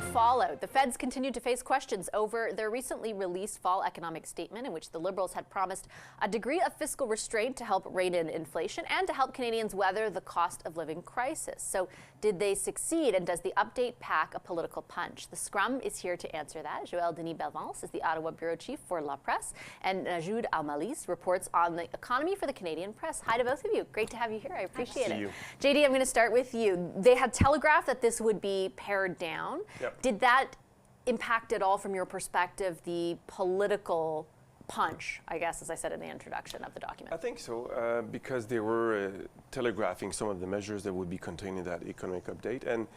fallout. The Feds continued to face questions over their recently released fall economic statement, in which the Liberals had promised a degree of fiscal restraint to help rein in inflation and to help Canadians weather the cost of living crisis. So did they succeed, and does the update pack a political punch? The Scrum is here to answer that. Joel-Denis Bellavance is the Ottawa bureau chief for La Presse, and Nojoud Mallees reports on the economy for the Canadian press. Hi to both of you. Great to have you here. I appreciate it. JD, I'm going to start with you. They had telegraphed that this would be pared down. Yep. Did that impact at all, from your perspective, the political punch, I guess, as I said in the introduction of the document? I think so, because they were telegraphing some of the measures that would be contained in that economic update. And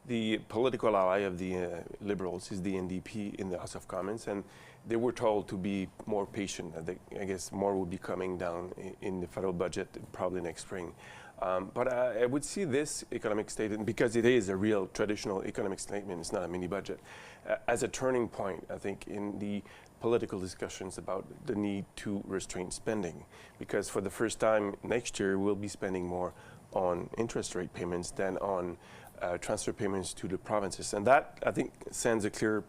the political ally of the Liberals is the NDP in the House of Commons, and they were told to be more patient. I guess more will be coming down in the federal budget probably next spring. But I would see this economic statement, because it is a real traditional economic statement, it's not a mini budget, as a turning point, I think, in the political discussions about the need to restrain spending. Because for the first time next year, we'll be spending more on interest rate payments than on transfer payments to the provinces. And that, I think, sends a clear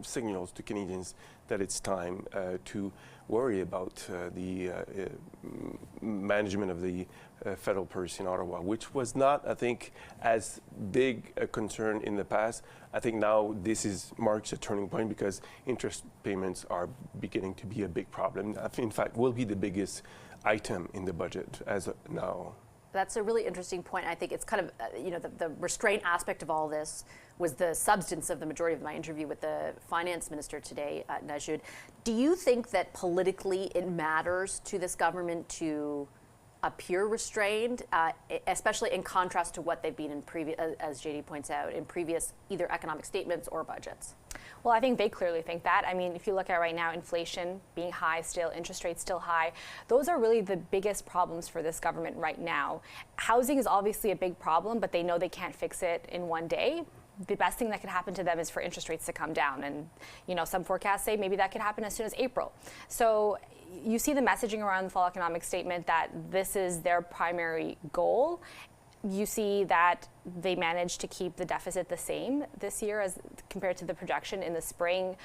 signals to Canadians that it's time to worry about the management of the federal purse in Ottawa, which was not, I think, as big a concern in the past. I think now this marks a turning point, because interest payments are beginning to be a big problem. In fact, will be the biggest item in the budget as of now. That's a really interesting point. I think it's kind of, the restraint aspect of all this was the substance of the majority of my interview with the finance minister today, Nojoud. Do you think that politically it matters to this government to appear restrained, especially in contrast to what they've been in previous, as JD points out, in previous either economic statements or budgets? Well, I think they clearly think that. I mean, if you look at right now, inflation being high still, interest rates still high, those are really the biggest problems for this government right now. Housing is obviously a big problem, but they know they can't fix it in one day. The best thing that could happen to them is for interest rates to come down. And, some forecasts say maybe that could happen as soon as April. So you see the messaging around the fall economic statement that this is their primary goal. You see that they managed to keep the deficit the same this year as compared to the projection in the spring.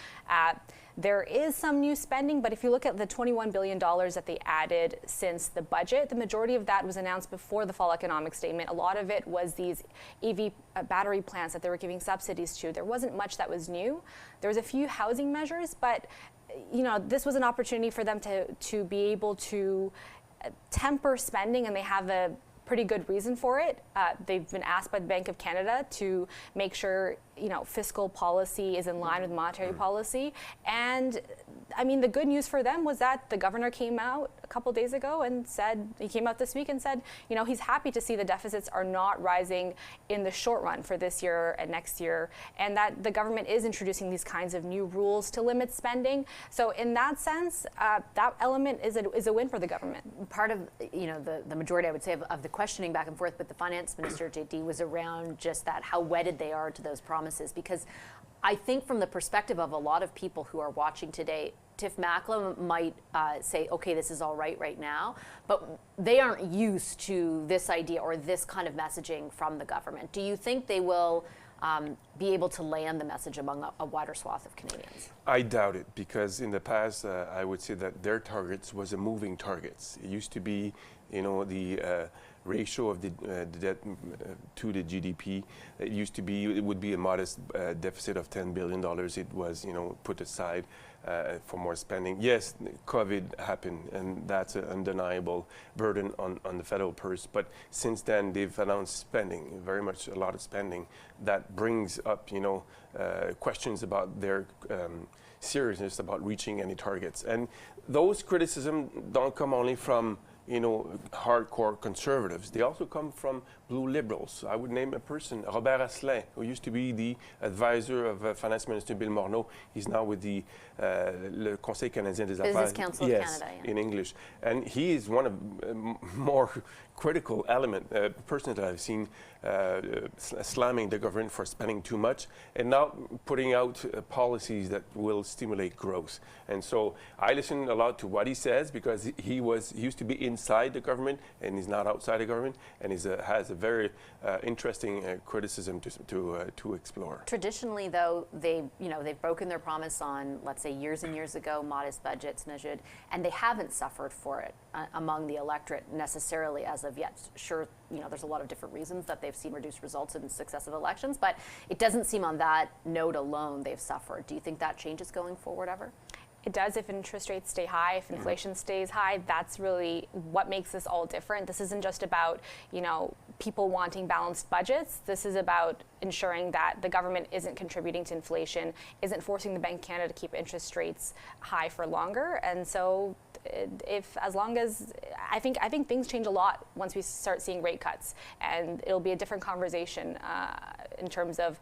There is some new spending, but if you look at the $21 billion that they added since the budget, the majority of that was announced before the fall economic statement. A lot of it was these EV battery plants that they were giving subsidies to. There wasn't much that was new. There was a few housing measures, but this was an opportunity for them to be able to temper spending, and they have a pretty good reason for it. They've been asked by the Bank of Canada to make sure fiscal policy is in line with monetary policy. And I mean, the good news for them was that the governor came out a couple days ago and said, he came out this week and said, he's happy to see the deficits are not rising in the short run for this year and next year, and that the government is introducing these kinds of new rules to limit spending. So in that sense, that element is a win for the government. Part of, the majority, I would say, of the questioning back and forth with the finance minister, JD, was around just that, how wedded they are to those promises. Because I think from the perspective of a lot of people who are watching today, Tiff Macklem might say, okay, this is all right now, but they aren't used to this idea or this kind of messaging from the government. Do you think they will be able to land the message among a wider swath of Canadians? I doubt it, because in the past, I would say that their targets was a moving targets. It used to be, the ratio of the debt to the GDP. It would be a modest deficit of $10 billion. It was, put aside for more spending. Yes, COVID happened, and that's an undeniable burden on the federal purse. But since then, they've announced spending, very much a lot of spending, that brings up, questions about their seriousness about reaching any targets. And those criticisms don't come only from hardcore conservatives. They also come from blue liberals. I would name a person, Robert Asselin, who used to be the advisor of Finance Minister Bill Morneau. He's now with the Le Conseil canadien des affaires. Business Council of Canada, yeah. In English. And he is one of more critical person that I've seen slamming the government for spending too much and not putting out policies that will stimulate growth. And so I listen a lot to what he says because he used to be inside the government and he's not outside the government, and has a very interesting criticism to explore. Traditionally, though, they've broken their promise on, let's say, years and years ago, modest budgets, Nojoud, and they haven't suffered for it among the electorate necessarily as of yet. Sure, there's a lot of different reasons that they've seen reduced results in successive elections, but it doesn't seem on that note alone they've suffered. Do you think that changes going forward ever? It does if interest rates stay high, if inflation stays high. That's really what makes this all different. This isn't just about, people wanting balanced budgets. This is about ensuring that the government isn't contributing to inflation, isn't forcing the Bank of Canada to keep interest rates high for longer. And so I think things change a lot once we start seeing rate cuts, and it'll be a different conversation in terms of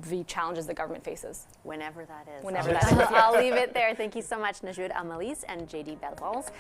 the challenges the government faces. Whenever that is. Whenever that is. I'll leave it there. Thank you so much, Nojoud Mallees and JD Bellavance.